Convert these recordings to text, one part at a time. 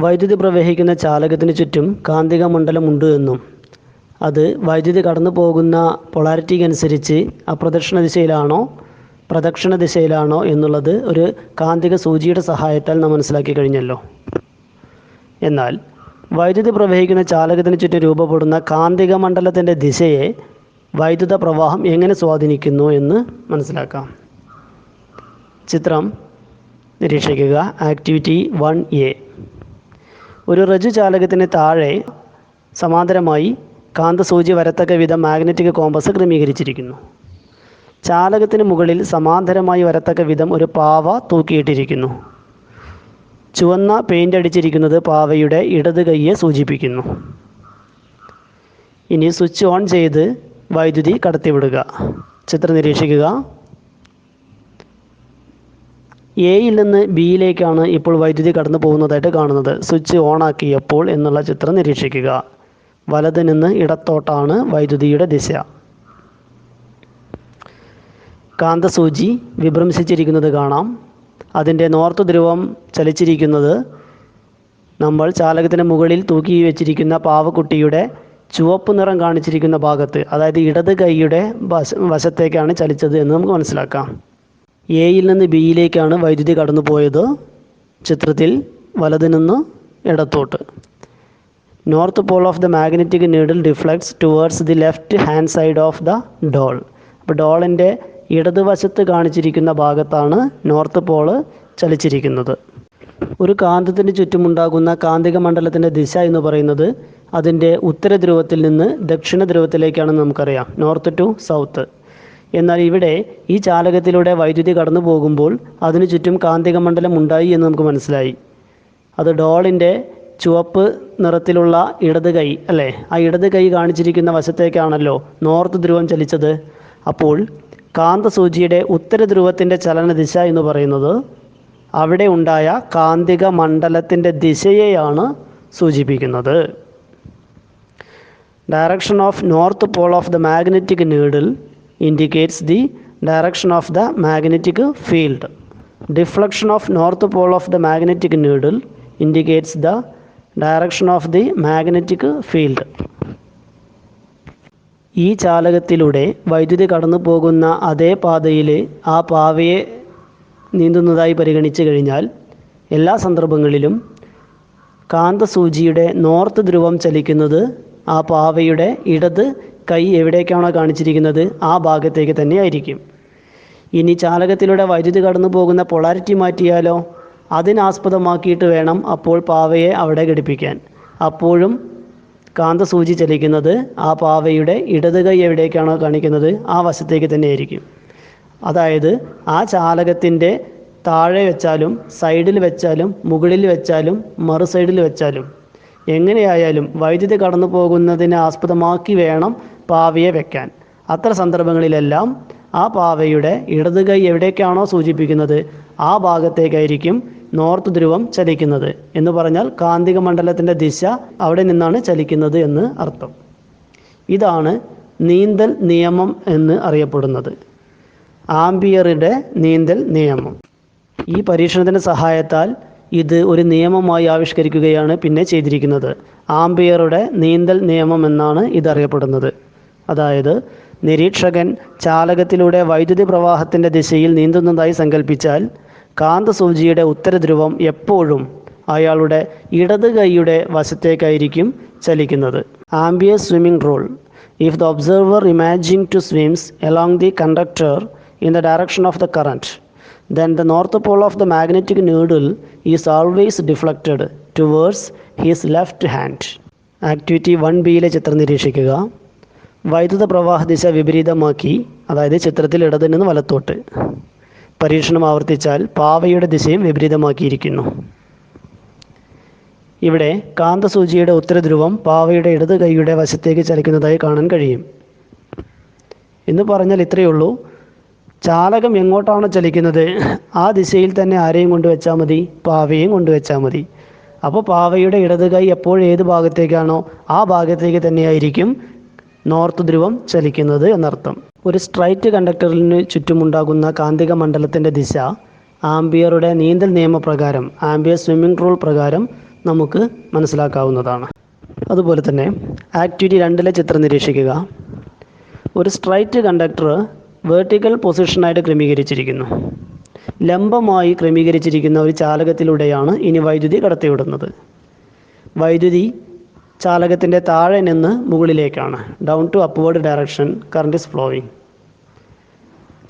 വൈദ്യുതി പ്രവഹിക്കുന്ന ചാലകത്തിന് ചുറ്റും കാന്തിക മണ്ഡലമുണ്ട് എന്നും അത് വൈദ്യുതി കടന്നു പോകുന്ന പൊളാരിറ്റിക്ക് അനുസരിച്ച് അപ്രദക്ഷിണ ദിശയിലാണോ പ്രദക്ഷിണ ദിശയിലാണോ എന്നുള്ളത് ഒരു കാന്തിക സൂചിയുടെ സഹായത്താൽ നാം മനസ്സിലാക്കി കഴിഞ്ഞല്ലോ. എന്നാൽ വൈദ്യുതി പ്രവഹിക്കുന്ന ചാലകത്തിന് ചുറ്റും രൂപപ്പെടുന്ന കാന്തിക മണ്ഡലത്തിൻ്റെ ദിശയെ വൈദ്യുത പ്രവാഹം എങ്ങനെ സ്വാധീനിക്കുന്നു എന്ന് മനസ്സിലാക്കാം. ചിത്രം നിരീക്ഷിക്കുക. Activity 1A. ഒരു റജു ചാലകത്തിന് താഴെ സമാന്തരമായി കാന്തസൂചി വരത്തക്ക വിധം മാഗ്നറ്റിക് കോമ്പസ് ക്രമീകരിച്ചിരിക്കുന്നു. ചാലകത്തിന് മുകളിൽ സമാന്തരമായി വരത്തക്ക വിധം ഒരു പാവ തൂക്കിയിട്ടിരിക്കുന്നു. ചുവന്ന പെയിൻ്റ് അടിച്ചിരിക്കുന്നത് പാവയുടെ ഇടത് കൈയെ സൂചിപ്പിക്കുന്നു. ഇനി സ്വിച്ച് ഓൺ ചെയ്ത് വൈദ്യുതി കടത്തിവിടുക. ചിത്രം നിരീക്ഷിക്കുക. എയിൽ നിന്ന് ബിയിലേക്കാണ് ഇപ്പോൾ വൈദ്യുതി കടന്നു പോകുന്നതായിട്ട് കാണുന്നത്. സ്വിച്ച് ഓൺ ആക്കിയപ്പോൾ എന്നുള്ള ചിത്രം നിരീക്ഷിക്കുക. വലത് നിന്ന് ഇടത്തോട്ടാണ് വൈദ്യുതിയുടെ ദിശ. കാന്തസൂചി വിഭ്രംശിച്ചിരിക്കുന്നത് കാണാം. അതിൻ്റെ നോർത്ത് ധ്രുവം ചലിച്ചിരിക്കുന്നത് നമ്മൾ ചാലകത്തിന് മുകളിൽ തൂക്കി വെച്ചിരിക്കുന്ന പാവക്കുട്ടിയുടെ ചുവപ്പ് നിറം കാണിച്ചിരിക്കുന്ന ഭാഗത്ത്, അതായത് ഇടത് കൈയുടെ വശത്തേക്കാണ് ചലിച്ചത് എന്ന് നമുക്ക് മനസ്സിലാക്കാം. എയിൽ നിന്ന് ബിയിലേക്കാണ് വൈദ്യുതി കടന്നു പോയത്. ചിത്രത്തിൽ വലത് നിന്ന് ഇടത്തോട്ട്. North pole of the magnetic needle deflects towards the left hand side of the doll. അപ്പോൾ ഡോളിൻ്റെ ഇടതുവശത്ത് കാണിച്ചിരിക്കുന്ന ഭാഗത്താണ് നോർത്ത് പോള് ചലിച്ചിരിക്കുന്നത്. ഒരു കാന്തത്തിന് ചുറ്റുമുണ്ടാകുന്ന കാന്തിക മണ്ഡലത്തിൻ്റെ ദിശ എന്ന് പറയുന്നത് അതിൻ്റെ ഉത്തര ധ്രുവത്തിൽ നിന്ന് ദക്ഷിണ ധ്രുവത്തിലേക്കാണെന്ന് നമുക്കറിയാം, നോർത്ത് ടു സൗത്ത്. എന്നാൽ ഇവിടെ ഈ ചാലകത്തിലൂടെ വൈദ്യുതി കടന്നു പോകുമ്പോൾ അതിനു ചുറ്റും കാന്തിക മണ്ഡലം ഉണ്ടായി എന്ന് നമുക്ക് മനസ്സിലായി. അത് ഡോളിൻ്റെ ചുവപ്പ് നിറത്തിലുള്ള ഇടത് കൈ അല്ലേ, ആ ഇടത് കൈ കാണിച്ചിരിക്കുന്ന വശത്തേക്കാണല്ലോ നോർത്ത് ധ്രുവം ചലിച്ചത്. അപ്പോൾ കാന്തസൂചിയുടെ ഉത്തര ധ്രുവത്തിൻ്റെ ചലനദിശ എന്ന് പറയുന്നത് അവിടെ ഉണ്ടായ കാന്തിക മണ്ഡലത്തിൻ്റെ ദിശയെയാണ് സൂചിപ്പിക്കുന്നത്. Direction of north pole of the magnetic needle indicates the direction of the magnetic field. Deflection of north pole of the magnetic needle indicates the direction of the magnetic field. ഈ ചാലകത്തിലൂടെ വൈദ്യുതി കടന്നു പോകുന്ന അതേ പാതയിൽ ആ പാവയെ നീന്തുന്നതായി പരിഗണിച്ചു കഴിഞ്ഞാൽ എല്ലാ സന്ദർഭങ്ങളിലും കാന്തസൂചിയുടെ നോർത്ത് ധ്രുവം ചലിക്കുന്നത് ആ പാവയുടെ ഇടത് കൈ എവിടേക്കാണോ കാണിച്ചിരിക്കുന്നത് ആ ഭാഗത്തേക്ക് തന്നെ ആയിരിക്കും. ഇനി ചാലകത്തിലൂടെ വൈദ്യുതി കടന്നു പോകുന്ന പൊളാരിറ്റി മാറ്റിയാലോ, അതിനാസ്പദമാക്കിയിട്ട് വേണം അപ്പോൾ പാവയെ അവിടെ ഘടിപ്പിക്കാൻ. അപ്പോഴും കാന്തസൂചി ചലിക്കുന്നത് ആ പാവയുടെ ഇടത് കൈ എവിടേക്കാണോ കാണിക്കുന്നത് ആ വശത്തേക്ക് തന്നെ ആയിരിക്കും. അതായത് ആ ചാലകത്തിൻ്റെ താഴെ വെച്ചാലും സൈഡിൽ വെച്ചാലും മുകളിൽ വെച്ചാലും മറു സൈഡിൽ വെച്ചാലും എങ്ങനെയായാലും വൈദ്യുതി കടന്നു പോകുന്നതിനെ ആസ്പദമാക്കി വേണം പാവയെ വെക്കാൻ. അത്ര സന്ദർഭങ്ങളിലെല്ലാം ആ പാവയുടെ ഇടത് കൈ എവിടേക്കാണോ സൂചിപ്പിക്കുന്നത് ആ ഭാഗത്തേക്കായിരിക്കും നോർത്ത് ധ്രുവം ചലിക്കുന്നത്. എന്ന് പറഞ്ഞാൽ കാന്തിക മണ്ഡലത്തിൻ്റെ ദിശ അവിടെ നിന്നാണ് ചലിക്കുന്നത് എന്ന് അർത്ഥം. ഇതാണ് നീന്തൽ നിയമം എന്ന് അറിയപ്പെടുന്നത്, ആംപിയറുടെ നീന്തൽ നിയമം. ഈ പരീക്ഷണത്തിൻ്റെ സഹായത്താൽ ഇത് ഒരു നിയമമായി ആവിഷ്കരിക്കുകയാണ് പിന്നെ ചെയ്തിരിക്കുന്നത്. ആംപിയറുടെ നീന്തൽ നിയമം എന്നാണ് ഇതറിയപ്പെടുന്നത്. അതായത് നിരീക്ഷകൻ ചാലകത്തിലൂടെ വൈദ്യുതി പ്രവാഹത്തിൻ്റെ ദിശയിൽ നീന്തുന്നതായി സങ്കല്പിച്ചാൽ കാന്തസൂചിയുടെ ഉത്തരധ്രുവം എപ്പോഴും അയാളുടെ ഇടത് കൈയുടെ വശത്തേക്കായിരിക്കും ചലിക്കുന്നത്. Ampere swimming rule. If the observer imagine to swims along the conductor in the direction of the current, then the north pole of the magnetic needle is always deflected towards his left hand. Activity 1Bയിലെ ചിത്രം നിരീക്ഷിക്കുക. വൈദ്യുത പ്രവാഹ ദിശ വിപരീതമാക്കി, അതായത് ചിത്രത്തിൽ ഇടതു നിന്ന് വലത്തോട്ട്. പരീക്ഷണം ആവർത്തിച്ചാൽ പാവയുടെ ദിശയും വിപരീതമാക്കിയിരിക്കുന്നു. ഇവിടെ കാന്തസൂചിയുടെ ഉത്തരധ്രുവം പാവയുടെ ഇടത് കൈയുടെ വശത്തേക്ക് ചലിക്കുന്നതായി കാണാൻ കഴിയും. എന്ന് പറഞ്ഞാൽ ഇത്രയേ ഉള്ളൂ. ചാലകം എങ്ങോട്ടാണോ ചലിക്കുന്നത് ആ ദിശയിൽ തന്നെ ആരെയും കൊണ്ടുവച്ചാൽ മതി, പാവയെയും കൊണ്ടുവച്ചാൽ മതി. അപ്പോൾ പാവയുടെ ഇടത് കൈ എപ്പോഴും ഏത് ഭാഗത്തേക്കാണോ ആ ഭാഗത്തേക്ക് തന്നെയായിരിക്കും നോർത്ത് ധ്രുവം ചലിക്കുന്നത് എന്നർത്ഥം. ഒരു സ്ട്രൈറ്റ് കണ്ടക്ടറിന് ചുറ്റുമുണ്ടാകുന്ന കാന്തിക മണ്ഡലത്തിൻ്റെ ദിശ ആംപിയറുടെ നീന്തൽ നിയമപ്രകാരം, ആംപിയർ സ്വിമ്മിംഗ് റൂൾ പ്രകാരം നമുക്ക് മനസ്സിലാക്കാവുന്നതാണ്. അതുപോലെ തന്നെ ആക്ടിവിറ്റി 2 ചിത്രം നിരീക്ഷിക്കുക. ഒരു സ്ട്രൈറ്റ് കണ്ടക്ടർ വേർട്ടിക്കൽ പൊസിഷനായിട്ട് ക്രമീകരിച്ചിരിക്കുന്നു. ലംബമായി ക്രമീകരിച്ചിരിക്കുന്ന ഒരു ചാലകത്തിലൂടെയാണ് ഇനി വൈദ്യുതി കടത്തിവിടുന്നത്. വൈദ്യുതി ചാലകത്തിൻ്റെ താഴെ നിന്ന് മുകളിലേക്കാണ്. Down to upward direction current is flowing.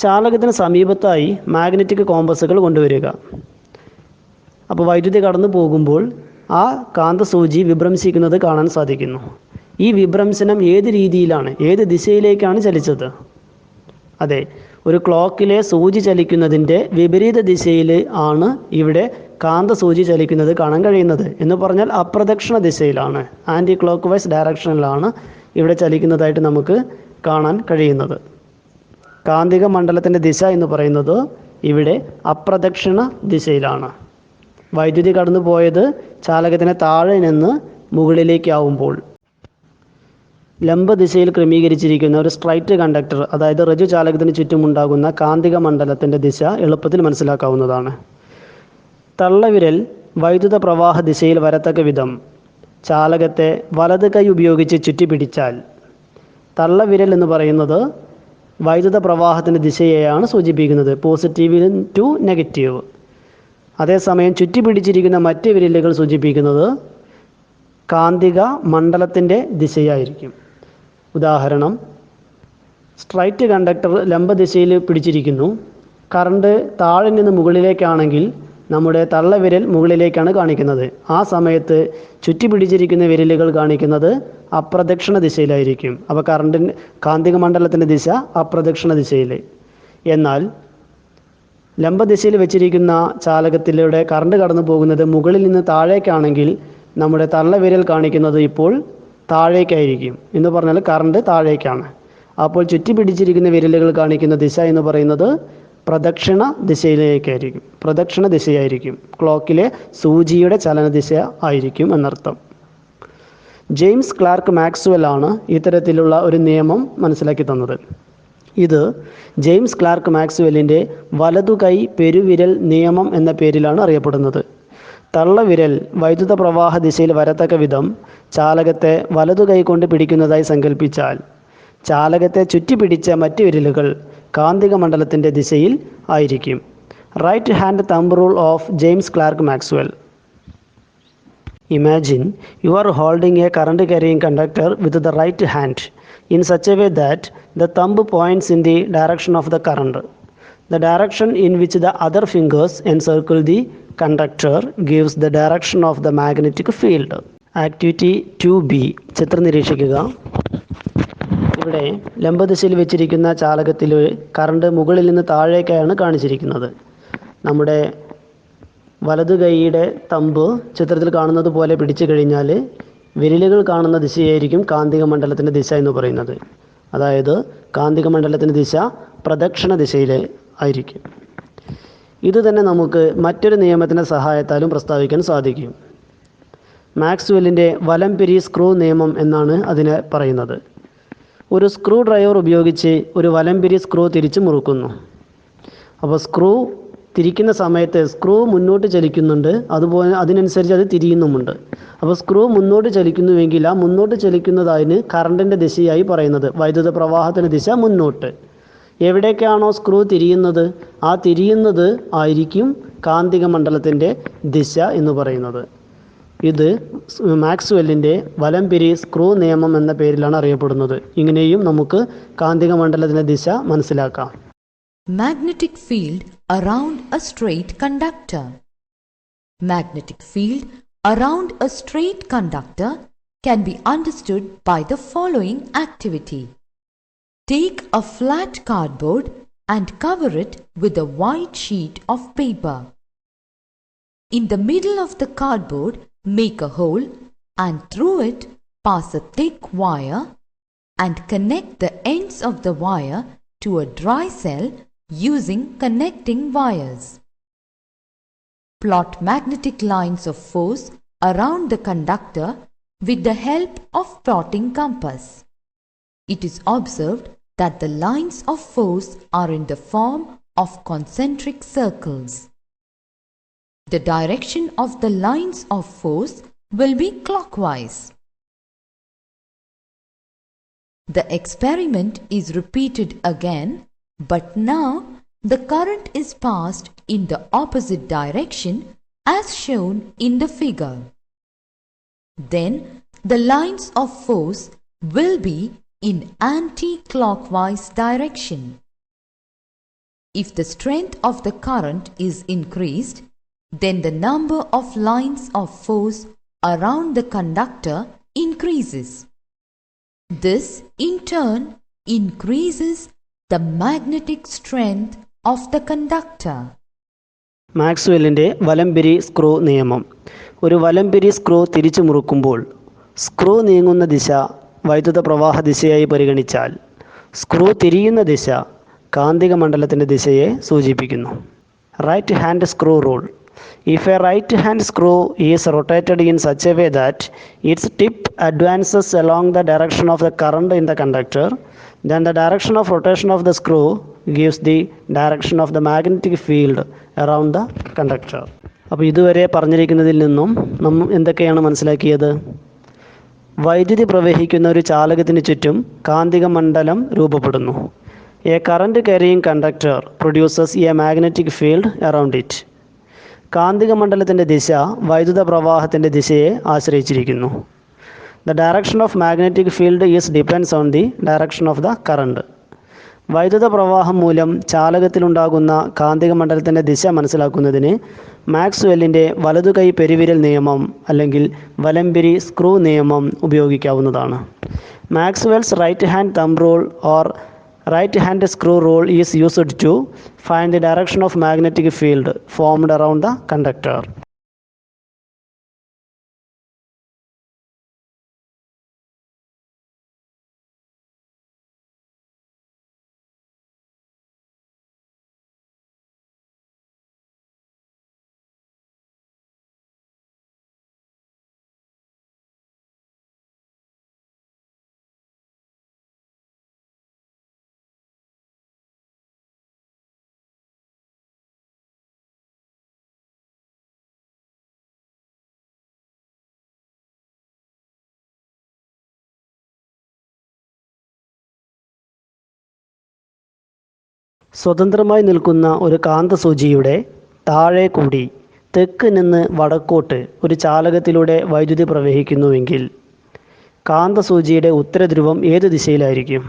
ചാലകത്തിന് സമീപത്തായി മാഗ്നറ്റിക് കോമ്പസുകൾ കൊണ്ടുവരിക. അപ്പോൾ വൈദ്യുതി കടന്നു പോകുമ്പോൾ ആ കാന്തസൂചി വിഭ്രംശിക്കുന്നത് കാണാൻ സാധിക്കുന്നു. ഈ വിഭ്രംശനം ഏത് രീതിയിലാണ്, ഏത് ദിശയിലേക്കാണ് ചലിച്ചത്? അതെ, ഒരു ക്ലോക്കിലെ സൂചി ചലിക്കുന്നതിൻ്റെ വിപരീത ദിശയിൽ ആണ് ഇവിടെ കാന്തസൂചി ചലിക്കുന്നത് കാണാൻ കഴിയുന്നത്. എന്ന് പറഞ്ഞാൽ അപ്രദക്ഷിണ ദിശയിലാണ്, ആൻറ്റി ക്ലോക്ക് വൈസ് ഡയറക്ഷനിലാണ് ഇവിടെ ചലിക്കുന്നതായിട്ട് നമുക്ക് കാണാൻ കഴിയുന്നത്. കാന്തിക മണ്ഡലത്തിൻ്റെ ദിശ എന്ന് പറയുന്നത് ഇവിടെ അപ്രദക്ഷിണ ദിശയിലാണ്. വൈദ്യുതി കടന്നു പോയത് ചാലകത്തിന് താഴെ നിന്ന് മുകളിലേക്കാവുമ്പോൾ ലംബദിശയിൽ ക്രമീകരിച്ചിരിക്കുന്ന ഒരു സ്ട്രൈറ്റ് കണ്ടക്ടർ, അതായത് ഋജു ചാലകത്തിന് ചുറ്റുമുണ്ടാകുന്ന കാന്തിക മണ്ഡലത്തിൻ്റെ ദിശ എളുപ്പത്തിൽ മനസ്സിലാക്കാവുന്നതാണ്. തള്ളവിരൽ വൈദ്യുത പ്രവാഹ ദിശയിൽ വരത്തക്ക വിധം ചാലകത്തെ വലത് കൈ ഉപയോഗിച്ച് ചുറ്റിപ്പിടിച്ചാൽ, തള്ളവിരൽ എന്ന് പറയുന്നത് വൈദ്യുത പ്രവാഹത്തിൻ്റെ ദിശയെയാണ് സൂചിപ്പിക്കുന്നത്, പോസിറ്റീവ് ടു നെഗറ്റീവ്. അതേസമയം ചുറ്റിപ്പിടിച്ചിരിക്കുന്ന മറ്റ് വിരലുകൾ സൂചിപ്പിക്കുന്നത് കാന്തിക മണ്ഡലത്തിൻ്റെ ദിശയായിരിക്കും. ഉദാഹരണം, സ്ട്രൈറ്റ് കണ്ടക്ടർ ലംബദിശയിൽ പിടിച്ചിരിക്കുന്നു. കറണ്ട് താഴെ നിന്ന് മുകളിലേക്കാണെങ്കിൽ നമ്മുടെ തള്ളവിരൽ മുകളിലേക്കാണ് കാണിക്കുന്നത്. ആ സമയത്ത് ചുറ്റിപ്പിടിച്ചിരിക്കുന്ന വിരലുകൾ കാണിക്കുന്നത് അപ്രദക്ഷിണ ദിശയിലായിരിക്കും. അപ്പോൾ കാന്തിക മണ്ഡലത്തിൻ്റെ ദിശ അപ്രദക്ഷിണ ദിശയിൽ. എന്നാൽ ലംബദിശയിൽ വെച്ചിരിക്കുന്ന ചാലകത്തിലൂടെ കറണ്ട് കടന്നു പോകുന്നത് മുകളിൽ നിന്ന് താഴേക്കാണെങ്കിൽ നമ്മുടെ തള്ളവിരൽ കാണിക്കുന്നത് ഇപ്പോൾ താഴേക്കായിരിക്കും. എന്ന് പറഞ്ഞാൽ കറണ്ട് താഴേക്കാണ്. അപ്പോൾ ചുറ്റിപ്പിടിച്ചിരിക്കുന്ന വിരലുകൾ കാണിക്കുന്ന ദിശ എന്ന് പറയുന്നത് പ്രദക്ഷിണ ദിശയിലേക്കായിരിക്കും, പ്രദക്ഷിണ ദിശയായിരിക്കും. ക്ലോക്കിലെ സൂചിയുടെ ചലനദിശ ആയിരിക്കും എന്നർത്ഥം. ജെയിംസ് ക്ലാർക്ക് മാക്സ്വെൽ ആണ് ഇത്തരത്തിലുള്ള ഒരു നിയമം മനസ്സിലാക്കി തന്നത്. ഇത് ജെയിംസ് ക്ലാർക്ക് മാക്സ്വെല്ലിൻ്റെ വലതുകൈ പെരുവിരൽ നിയമം എന്ന പേരിലാണ് അറിയപ്പെടുന്നത്. തള്ളവിരൽ വൈദ്യുത പ്രവാഹ ദിശയിൽ വരത്തക്ക വിധം ചാലകത്തെ വലതുകൈ കൊണ്ട് പിടിക്കുന്നതായി സങ്കല്പിച്ചാൽ ചാലകത്തെ ചുറ്റിപ്പിടിച്ച മറ്റ് വിരലുകൾ കാന്തിക മണ്ഡലത്തിൻ്റെ ദിശയിൽ ആയിരിക്കും. Right hand thumb rule of James Clerk Maxwell. Imagine you are holding a current carrying conductor with the right hand in such a way that the thumb points in the direction of the current. The direction in which the other fingers encircle the conductor gives the direction of the magnetic field. Activity 2B. ചിത്രം നിരീക്ഷിക്കുക. ഇവിടെ ലംബദിശയിൽ വെച്ചിരിക്കുന്ന ചാലകത്തിൽ current മുകളിൽ നിന്ന് താഴേക്കാണ് കാണിച്ചിരിക്കുന്നത്. നമ്മുടെ വലതു കൈയുടെ തമ്പ് ചിത്രത്തിൽ കാണുന്നത് പോലെ പിടിച്ചു കഴിഞ്ഞാൽ വിരലുകൾ കാണുന്ന ദിശയായിരിക്കും കാന്തിക മണ്ഡലത്തിൻ്റെ ദിശ എന്ന് പറയുന്നത്. അതായത് കാന്തിക മണ്ഡലത്തിൻ്റെ ദിശ പ്രദക്ഷിണ ദിശയിൽ ആയിരിക്കും. ഇത് തന്നെ നമുക്ക് മറ്റൊരു നിയമത്തിൻ്റെ സഹായത്താലും പ്രസ്താവിക്കാൻ സാധിക്കും. മാക്സ്വെല്ലിൻ്റെ വലംപിരി സ്ക്രൂ നിയമം എന്നാണ് അതിനെ പറയുന്നത്. ഒരു സ്ക്രൂ ഡ്രൈവർ ഉപയോഗിച്ച് ഒരു വലംപിരി സ്ക്രൂ തിരിച്ചു മുറുക്കുന്നു. അപ്പോൾ സ്ക്രൂ തിരിക്കുന്ന സമയത്ത് സ്ക്രൂ മുന്നോട്ട് ചലിക്കുന്നുണ്ട്, അതുപോലെ അതിനനുസരിച്ച് അത് തിരിയുന്നുമുണ്ട്. അപ്പോൾ സ്ക്രൂ മുന്നോട്ട് ചലിക്കുന്നുവെങ്കിൽ ആ മുന്നോട്ട് ചലിക്കുന്നതിന് കറണ്ടിൻ്റെ ദിശയായി പറയുന്നത് വൈദ്യുത പ്രവാഹത്തിൻ്റെ ദിശ മുന്നോട്ട്. എവിടേക്കാണോ സ്ക്രൂ തിരിയുന്നത് ആ തിരിയുന്നത് ആയിരിക്കും കാന്തിക മണ്ഡലത്തിൻ്റെ ദിശ എന്ന് പറയുന്നത്. ഇത് മാക്സ്വെല്ലിൻ്റെ വലംപിരി സ്ക്രൂ നിയമം എന്ന പേരിലാണ് അറിയപ്പെടുന്നത്. ഇങ്ങനെയും നമുക്ക് കാന്തിക മണ്ഡലത്തിൻ്റെ ദിശ മനസ്സിലാക്കാം. Magnetic field around a straight conductor. Magnetic field around a straight conductor can be understood by the following activity. Take a flat cardboard and cover it with a white sheet of paper. In the middle of the cardboard, make a hole and through it pass a thick wire and connect the ends of the wire to a dry cell using connecting wires. Plot magnetic lines of force around the conductor with the help of plotting compass. It is observed that the lines of force are in the form of concentric circles. the direction of the lines of force will be clockwise. The experiment is repeated again, but now the current is passed in the opposite direction as shown in the figure. Then the lines of force will be in anti-clockwise direction. If the strength of the current is increased, then the number of lines of force around the conductor increases. This in turn increases the magnetic strength of the conductor. മാക്സ്വെല്ലിൻ്റെ വലംപിരി screw നിയമം. ഒരു വലംപിരി screw തിരിച്ചു മുറുക്കുമ്പോൾ screw നീങ്ങുന്ന ദിശ വൈദ്യുത പ്രവാഹ ദിശയായി പരിഗണിച്ചാൽ screw തിരിയുന്ന ദിശ കാന്തിക മണ്ഡലത്തിൻ്റെ ദിശയെ സൂചിപ്പിക്കുന്നു. Right hand screw rule. If a right hand screw is rotated in such a way that its tip advances along the direction of the current in the conductor, then the direction of rotation of the screw gives the direction of the magnetic field around the conductor. അപ്പോൾ ഇതുവരെ പറഞ്ഞിരിക്കുന്നതിൽ നിന്നും നമ്മൾ എന്തൊക്കെയാണ് മനസ്സിലാക്കിയത്? വൈദ്യുതി പ്രവഹിക്കുന്ന ഒരു ചാലകത്തിന് ചുറ്റും കാന്തിക മണ്ഡലം രൂപപ്പെടുന്നു. A current carrying conductor produces a magnetic field around it. കാന്തിക മണ്ഡലത്തിൻ്റെ ദിശ വൈദ്യുത പ്രവാഹത്തിൻ്റെ ദിശയെ ആശ്രയിച്ചിരിക്കുന്നു. The direction of magnetic field is depends on the direction of the current. വൈദ്യുത പ്രവാഹം മൂലം ചാലകത്തിലുണ്ടാകുന്ന കാന്തിക മണ്ഡലത്തിൻ്റെ ദിശ മനസ്സിലാക്കുന്നതിന് മാക്സ്വെല്ലിൻ്റെ വലതുകൈ പെരുവിരൽ നിയമം അല്ലെങ്കിൽ വലംപിരി സ്ക്രൂ നിയമം ഉപയോഗിക്കാവുന്നതാണ്. Maxwell's right hand thumb rule or right hand screw rule is used to find the direction of magnetic field formed around the conductor. സ്വതന്ത്രമായി നിൽക്കുന്ന ഒരു കാന്തസൂചിയുടെ താഴെ കൂടി തെക്ക് നിന്ന് വടക്കോട്ട് ഒരു ചാലകത്തിലൂടെ വൈദ്യുതി പ്രവഹിക്കുന്നുവെങ്കിൽ കാന്തസൂചിയുടെ ഉത്തരധ്രുവം ഏത് ദിശയിലായിരിക്കും?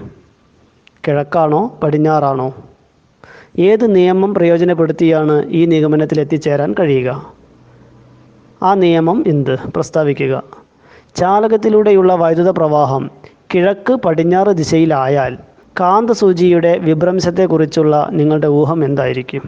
കിഴക്കാണോ പടിഞ്ഞാറാണോ? ഏത് നിയമം പ്രയോജനപ്പെടുത്തിയാണ് ഈ നിഗമനത്തിൽ എത്തിച്ചേരാൻ കഴിയുക? ആ നിയമം എന്ത്? പ്രസ്താവിക്കുക. ചാലകത്തിലൂടെയുള്ള വൈദ്യുത പ്രവാഹം കിഴക്ക് പടിഞ്ഞാറ് ദിശയിലായാൽ കാന്തസൂചിയുടെ വിഭ്രംശത്തെക്കുറിച്ചുള്ള നിങ്ങളുടെ ഊഹം എന്തായിരിക്കും?